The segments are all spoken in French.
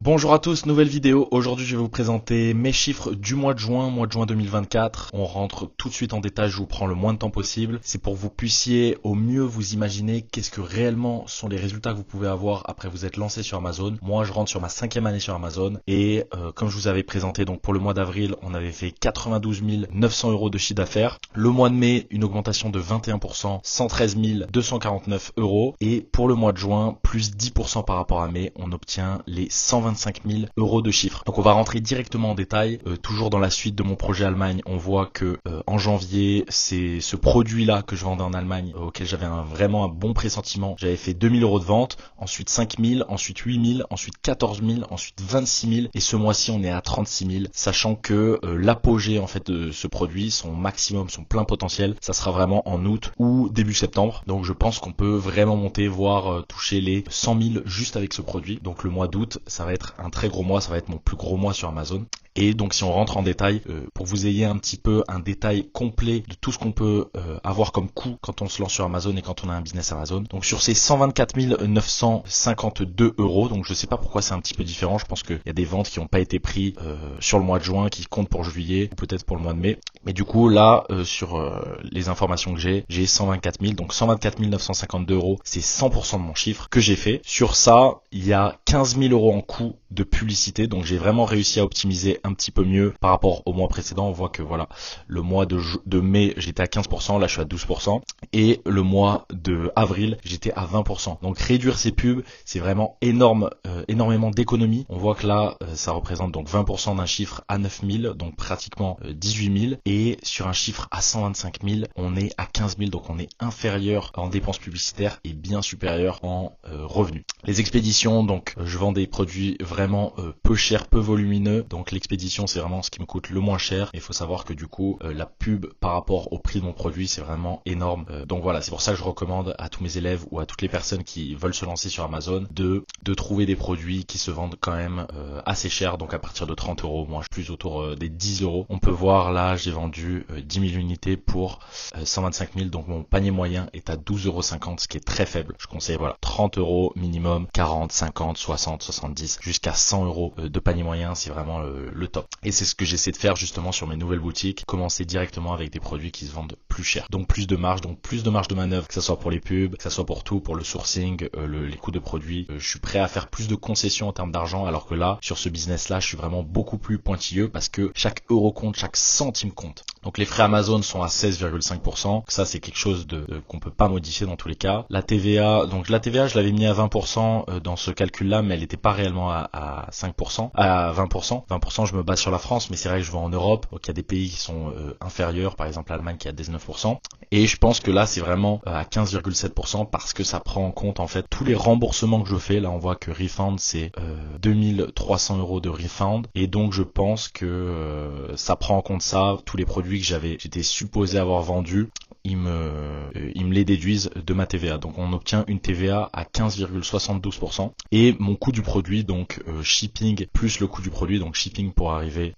Bonjour à tous, nouvelle vidéo. Aujourd'hui, je vais vous présenter mes chiffres du mois de juin 2024. On rentre tout de suite en détail, je vous prends le moins de temps possible. C'est pour que vous puissiez au mieux vous imaginer qu'est-ce que réellement sont les résultats que vous pouvez avoir après vous être lancé sur Amazon. Moi, je rentre sur ma 5e année sur Amazon et comme je vous avais présenté, donc pour le mois d'avril, on avait fait 92 900 euros de chiffre d'affaires. Le mois de mai, une augmentation de 21%, 113 249 euros. Et pour le mois de juin, plus 10% par rapport à mai, on obtient les 125 000 euros de chiffre. Donc on va rentrer directement en détail. Toujours dans la suite de mon projet Allemagne, on voit que en janvier, c'est ce produit-là que je vendais en Allemagne, auquel j'avais vraiment un bon pressentiment. J'avais fait 2000 euros de vente, ensuite 5000, ensuite 8000, ensuite 14 000, ensuite 26 000. Et ce mois-ci, on est à 36 000, sachant que l'apogée en fait de ce produit, son maximum, son plein potentiel, ça sera vraiment en août ou début septembre. Donc je pense qu'on peut vraiment monter, voire toucher les 100 000 juste avec ce produit. Donc le mois d'août, ça va être un très gros mois, ça va être mon plus gros mois sur Amazon. Et donc si on rentre en détail, pour que vous ayez un petit peu un détail complet de tout ce qu'on peut avoir comme coût quand on se lance sur Amazon et quand on a un business Amazon. Donc sur ces 124 952 euros, donc je sais pas pourquoi c'est un petit peu différent, je pense qu'il y a des ventes qui n'ont pas été prises sur le mois de juin, qui comptent pour juillet, ou peut-être pour le mois de mai. Mais du coup là, sur les informations que j'ai 124 000, donc 124 952 euros, c'est 100% de mon chiffre que j'ai fait. Sur ça, il y a 15 000 euros en coût de publicité, donc j'ai vraiment réussi à optimiser un petit peu mieux par rapport au mois précédent. On voit que voilà, le mois de mai j'étais à 15%, là je suis à 12%, et le mois de avril j'étais à 20%. Donc réduire ces pubs, c'est vraiment énormément d'économies. On voit que là ça représente donc 20% d'un chiffre à 9 000, donc pratiquement 18 000, et sur un chiffre à 125 000 on est à 15 000, donc on est inférieur en dépenses publicitaires et bien supérieur en revenus. Les expéditions, donc je vends des produits vraiment peu chers, peu volumineux, donc l'expédition c'est vraiment ce qui me coûte le moins cher. Il faut savoir que du coup la pub par rapport au prix de mon produit c'est vraiment énorme. Donc voilà, c'est pour ça que je recommande à tous mes élèves ou à toutes les personnes qui veulent se lancer sur Amazon de trouver des produits qui se vendent quand même assez cher, donc à partir de 30 euros. Moi je suis plus autour des 10 euros. On peut voir là j'ai vendu 10 000 unités pour 125 000, donc mon panier moyen est à 12,50 euros, ce qui est très faible. Je conseille voilà 30 euros minimum, 40, 50, 60, 70 jusqu'à 100 euros de panier moyen, c'est vraiment le top. Et c'est ce que j'essaie de faire justement sur mes nouvelles boutiques, commencer directement avec des produits qui se vendent plus cher. Donc plus de marge de manœuvre, que ce soit pour les pubs, que ce soit pour tout, pour le sourcing, les coûts de produits. Je suis prêt à faire plus de concessions en termes d'argent, alors que là, sur ce business-là, je suis vraiment beaucoup plus pointilleux parce que chaque euro compte, chaque centime compte. Donc les frais Amazon sont à 16,5%. Ça, c'est quelque chose qu'on peut pas modifier dans tous les cas. La TVA, je l'avais mis à 20% dans ce calcul-là, mais elle n'était pas réellement à 5%, à 20%. 20%, je me base sur la France, mais c'est vrai que je vais en Europe, donc il y a des pays qui sont inférieurs, par exemple l'Allemagne qui est à 19%. Et je pense que là, c'est vraiment à 15,7% parce que ça prend en compte en fait tous les remboursements que je fais. Là, on voit que refund, c'est 2300 euros de refund. Et donc, je pense que ça prend en compte ça, tous les produits que j'étais supposé avoir vendus. Ils me les déduisent de ma TVA. Donc on obtient une TVA à 15,72%. Et mon coût du produit, donc shipping plus le coût du produit, donc shipping pour arriver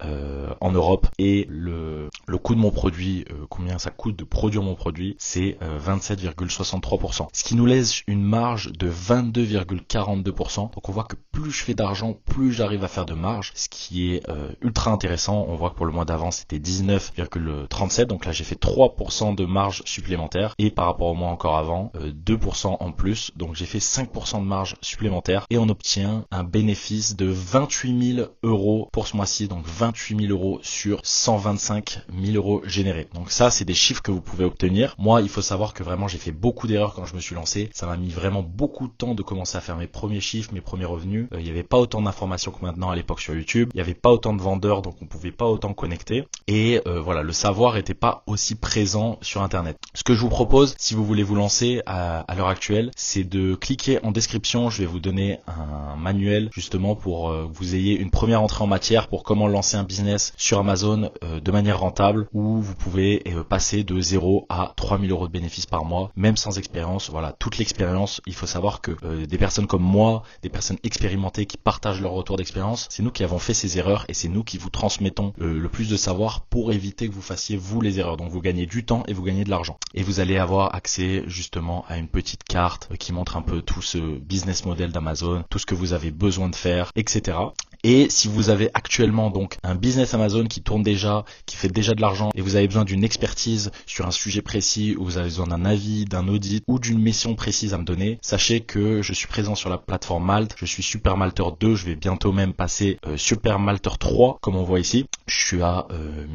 en Europe, et le coût de mon produit, combien ça coûte de produire mon produit, c'est 27,63%. Ce qui nous laisse une marge de 22,42%. Donc on voit que plus je fais d'argent, plus j'arrive à faire de marge, ce qui est ultra intéressant. On voit que pour le mois d'avant c'était 19,37, donc là j'ai fait 3% de marge supplémentaire, et par rapport au mois encore avant 2% en plus, donc j'ai fait 5% de marge supplémentaire et on obtient un bénéfice de 28 000 euros pour ce mois-ci, donc 28 000 euros sur 125 000 euros générés. Donc ça c'est des chiffres que vous pouvez obtenir. Moi il faut savoir que vraiment j'ai fait beaucoup d'erreurs quand je me suis lancé, ça m'a mis vraiment beaucoup de temps de commencer à faire mes premiers chiffres, mes premiers revenus. Il n'y avait pas autant d'informations que maintenant à l'époque sur YouTube, il n'y avait pas autant de vendeurs, donc on pouvait pas autant connecter, et voilà, le savoir était pas aussi présent sur internet. Ce que je vous propose, si vous voulez vous lancer à l'heure actuelle, c'est de cliquer en description. Je vais vous donner un manuel justement pour que vous ayez une première entrée en matière pour comment lancer un business sur Amazon de manière rentable, où vous pouvez passer de 0 à 3 000 euros de bénéfices par mois, même sans expérience. Voilà, toute l'expérience. Il faut savoir que des personnes comme moi, des personnes expérimentées qui partagent leur retour d'expérience, c'est nous qui avons fait ces erreurs et c'est nous qui vous transmettons le plus de savoir pour éviter que vous fassiez vous les erreurs. Donc vous gagnez du temps et vous gagnez de l'argent. Et vous allez avoir accès justement à une petite carte qui montre un peu tout ce business model d'Amazon, tout ce que vous avez besoin de faire, etc. Et si vous avez actuellement donc un business Amazon qui tourne déjà, qui fait déjà de l'argent et vous avez besoin d'une expertise sur un sujet précis ou vous avez besoin d'un avis, d'un audit ou d'une mission précise à me donner, sachez que je suis présent sur la plateforme Malte, je suis Super Malter 2, je vais bientôt même passer Super Malter 3 comme on voit ici. Je suis à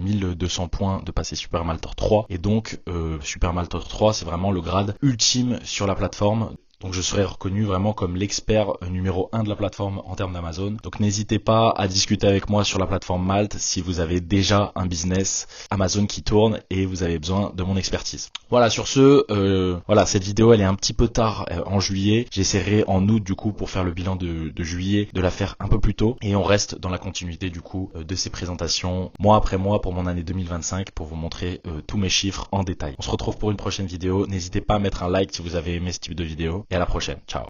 1200 points de passer Super Malter 3 et donc Super Malter 3 c'est vraiment le grade ultime sur la plateforme. Donc je serai reconnu vraiment comme l'expert numéro 1 de la plateforme en termes d'Amazon. Donc n'hésitez pas à discuter avec moi sur la plateforme Malte si vous avez déjà un business Amazon qui tourne et vous avez besoin de mon expertise. Voilà, sur ce, voilà, cette vidéo elle est un petit peu tard en juillet. J'essaierai en août du coup pour faire le bilan de juillet de la faire un peu plus tôt. Et on reste dans la continuité du coup de ces présentations mois après mois pour mon année 2025 pour vous montrer tous mes chiffres en détail. On se retrouve pour une prochaine vidéo. N'hésitez pas à mettre un like si vous avez aimé ce type de vidéo. Et à la prochaine. Ciao.